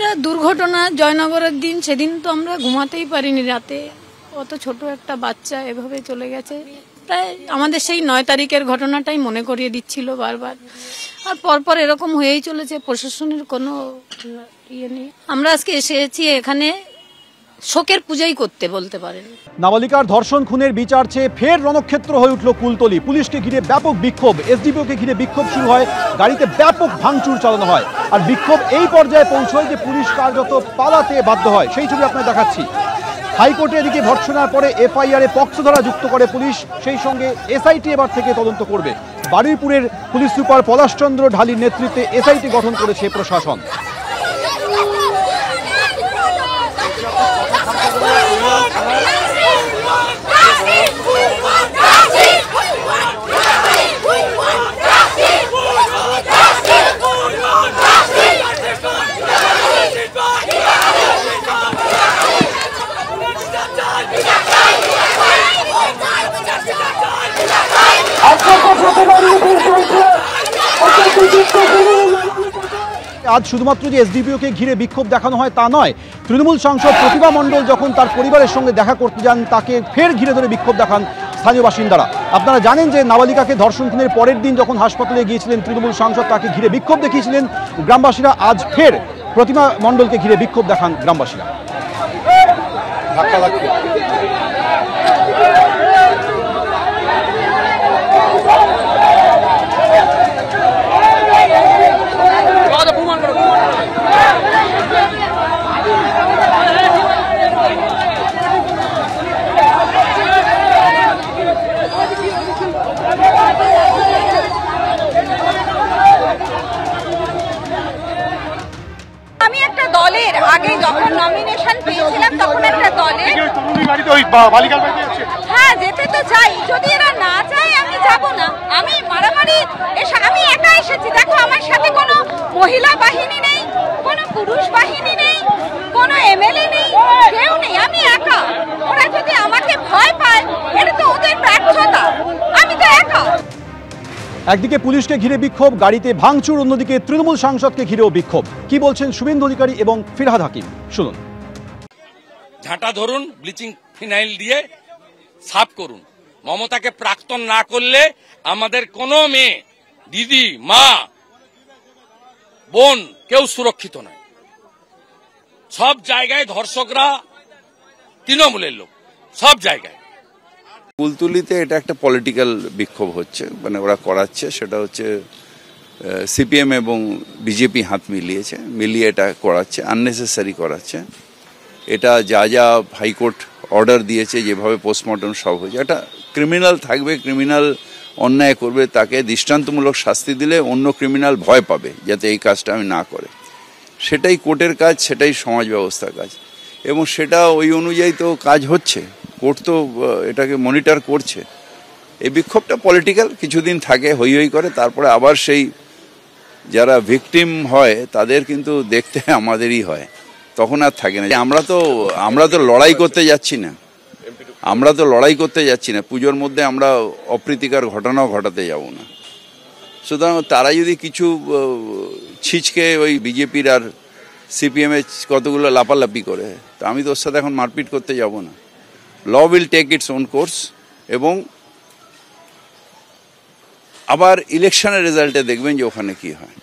এটা দুর্ঘটনা জয়নগরের দিন, সেদিন তো আমরা ঘুমাতেই পারিনি রাতে। অত ছোট একটা বাচ্চা এভাবে চলে গেছে। প্রায় আমাদের সেই 9 তারিখের ঘটনাটাই মনে করিয়ে দিচ্ছিল বারবার। আর পরপর এরকম হয়েই চলেছে, প্রশাসনের কোনো ইয়ে নেই। আমরা আজকে এসেছি এখানে শোকের পূজাই করতে বলতে পারেন। নাবালিকার ধর্ষণ খুনের বিচার চেয়ে ফের রণক্ষেত্র হয়ে উঠল কুলতলি। পুলিশকে ঘিরে ব্যাপক বিক্ষোভ, এসডিপিওকে ঘিরে বিক্ষোভ শুরু হয়, গাড়িতে ব্যাপক ভাঙচুর চালানো হয়। আর বিক্ষোভ এই পর্যায়ে পৌঁছয় যে পুলিশ কার্যত পালাতে বাধ্য হয়। সেই ছবি আপনাকে দেখাচ্ছি। হাইকোর্টে এদিকে ভর্ৎসনার পরে এফআইআরে পক্ষধারা যুক্ত করে পুলিশ, সেই সঙ্গে এসআইটি এবার থেকে তদন্ত করবে। বারুইপুরের পুলিশ সুপার পলাশচন্দ্র ঢালির নেতৃত্বে এসআইটি গঠন করেছে প্রশাসন। আজ শুধুমাত্র যে এসডিপিওকে ঘিরে বিক্ষোভ দেখানো হয় তা নয়, তৃণমূল সাংসদ প্রতিভা মণ্ডল যখন তার পরিবারের সঙ্গে দেখা করতে যান, তাকে ফের ঘিরে ধরে বিক্ষোভ দেখান স্থানীয় বাসিন্দারা। আপনারা জানেন যে নাবালিকাকে ধর্ষণ খুনের পরের দিন যখন হাসপাতালে গিয়েছিলেন তৃণমূল সাংসদ, তাকে ঘিরে বিক্ষোভ দেখিয়েছিলেন গ্রামবাসীরা। আজ ফের প্রতিভা মণ্ডলকে ঘিরে বিক্ষোভ দেখান গ্রামবাসীরা। আমি একটা দলের আগে যখন নমিনেশন পেয়েছিলাম তখন একটা দলের হ্যাঁ যেতে তো চাই, যদি এরা না চায় আমি যাব না। আমি মারামারি আমি একা এসেছি, দেখো আমার সাথে কোনো মহিলা বাহিনী নেই, কোনো পুরুষ বাহিনী নেই, কোনো এমএলএ নেই, কেউ নেই, আমি একা। ওরা যদি আমাকে ভয় পায় এটা তো ওদের ব্যর্থতা, আমি তো একা। একদিকে পুলিশকে ঘিরে বিক্ষোভ, গাড়িতে ভাঙচুর, অন্যদিকে তৃণমূল সাংসদকে ঘিরেও বিক্ষোভ। কি বলছেন শুভেন্দু অধিকারী এবং ফিরহাদ হাকিম, শুনুন। ঝাঁটা ধরুন, ব্লিচিং ফিনাইল দিয়ে সাফ করুন। মমতাকে প্রাক্তন না করলে আমাদের কোনো মেয়ে, দিদি, মা, বোন কেউ সুরক্ষিত নয়। সব জায়গায় ধর্ষকরা তৃণমূলের লোক, সব জায়গায়। কুলতলিতে এটা একটা পলিটিক্যাল বিক্ষোভ হচ্ছে, মানে ওরা করাচ্ছে, সেটা হচ্ছে সিপিএম এবং বিজেপি হাত মিলিয়ে এটা করাচ্ছে, আননেসেসারি করাচ্ছে। এটা যা যা হাইকোর্ট অর্ডার দিয়েছে, যেভাবে পোস্টমর্টম সব হয়েছে, এটা ক্রিমিনাল থাকবে, ক্রিমিনাল অন্যায় করবে, তাকে দৃষ্টান্তমূলক শাস্তি দিলে অন্য ক্রিমিনাল ভয় পাবে যাতে এই কাজটা আমি না করে। সেটাই কোর্টের কাজ, সেটাই সমাজ ব্যবস্থার কাজ, এবং সেটা ওই অনুযায়ী তো কাজ হচ্ছে। কোর্ট তো এটাকে মনিটর করছে। এই বিক্ষোভটা পলিটিক্যাল, কিছুদিন থাকে, হই হই করে, তারপরে আবার সেই যারা ভিকটিম হয় তাদের কিন্তু দেখতে আমাদেরই হয়, তখন আর থাকে না। আমরা তো লড়াই করতে যাচ্ছি না, পুজোর মধ্যে আমরা অপ্রীতিকর ঘটনাও ঘটাতে যাব না। সুতরাং তারা যদি কিছু ছিচকে ওই বিজেপির আর সিপিএমের কতগুলো লাপালাপি করে, তা আমি তো ওর সাথে এখন মারপিট করতে যাব না। Law will take its own course, এবং আবার ইলেকশনের রেজাল্টে দেখবেন যে ওখানে কি হয়।